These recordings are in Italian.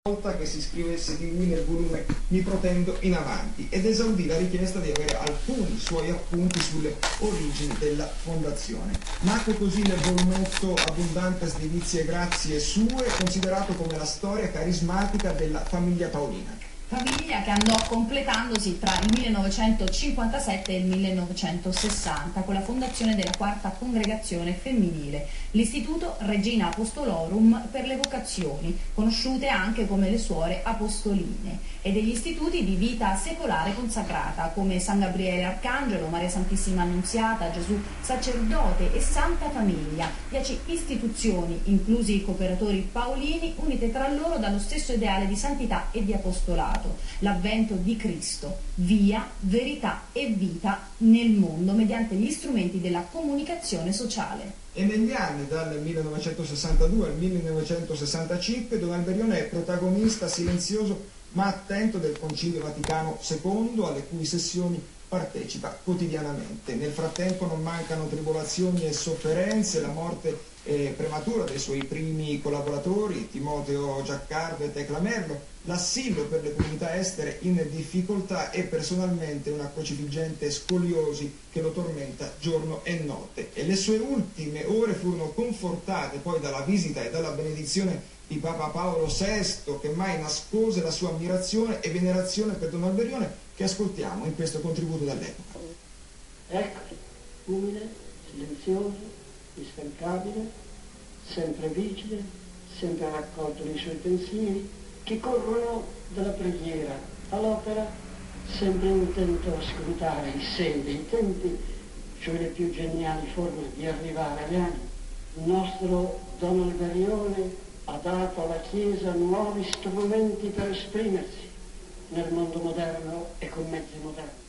volta che si scrivesse di lui nel volume Mi protendo in avanti, ed esaudì la richiesta di avere alcuni suoi appunti sulle origini della fondazione. Nacque così nel volumetto Abundantes di vizi e grazie sue, considerato come la storia carismatica della famiglia Paolina. Famiglia che andò completandosi tra il 1957 e il 1960 con la fondazione della quarta congregazione femminile, l'Istituto Regina Apostolorum per le vocazioni, conosciute anche come le Suore Apostoline, e degli istituti di vita secolare consacrata come San Gabriele Arcangelo, Maria Santissima Annunziata, Gesù Sacerdote e Santa Famiglia, 10 istituzioni, inclusi i cooperatori paolini, unite tra loro dallo stesso ideale di santità e di apostolato. L'avvento di Cristo, via, verità e vita nel mondo mediante gli strumenti della comunicazione sociale. E negli anni dal 1962 al 1965 Don Alberione è protagonista silenzioso ma attento del Concilio Vaticano II, alle cui sessioni partecipa quotidianamente. Nel frattempo non mancano tribolazioni e sofferenze, la morte prematura dei suoi primi collaboratori, Timoteo Giaccardo e Tecla Merlo, l'assillo per le comunità estere in difficoltà e personalmente una crocifiggente scoliosi che lo tormenta giorno e notte. E le sue ultime ore furono confortate poi dalla visita e dalla benedizione di Papa Paolo VI, che mai nascose la sua ammirazione e venerazione per Don Alberione, che ascoltiamo in questo contributo dall'epoca. Ecco, umile, silenzioso, instancabile, sempre vigile, sempre raccolto nei suoi pensieri, che corrono dalla preghiera all'opera, sempre intento a scrutare i segni dei tempi, cioè le più geniali forme di arrivare alle anime. Il nostro Don Alberione ha dato alla Chiesa nuovi strumenti per esprimersi nel mondo moderno e con mezzi moderni.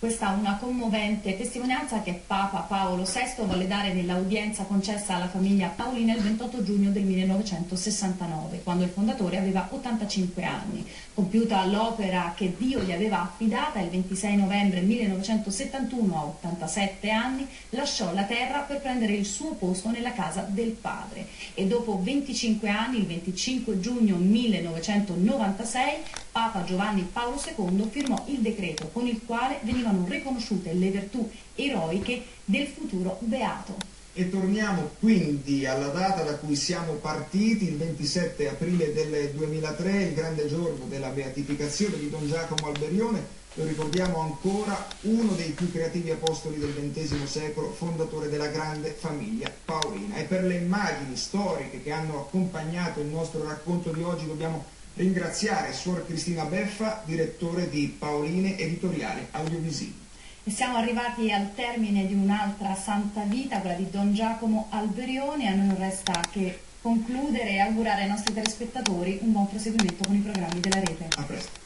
Questa è una commovente testimonianza che Papa Paolo VI volle dare nell'udienza concessa alla famiglia Paolina il 28 giugno del 1969, quando il fondatore aveva 85 anni. Compiuta l'opera che Dio gli aveva affidata, il 26 novembre 1971, a 87 anni, lasciò la terra per prendere il suo posto nella casa del Padre. E dopo 25 anni, il 25 giugno 1996, Papa Giovanni Paolo II firmò il decreto con il quale venivano riconosciute le virtù eroiche del futuro beato. E torniamo quindi alla data da cui siamo partiti, il 27 aprile del 2003, il grande giorno della beatificazione di Don Giacomo Alberione. Lo ricordiamo ancora, uno dei più creativi apostoli del XX secolo, fondatore della grande famiglia paolina. E per le immagini storiche che hanno accompagnato il nostro racconto di oggi dobbiamo ringraziare Suor Cristina Beffa, direttore di Paoline Editoriali Audiovisivi. E siamo arrivati al termine di un'altra santa vita, quella di Don Giacomo Alberione. A noi non resta che concludere e augurare ai nostri telespettatori un buon proseguimento con i programmi della rete. A presto.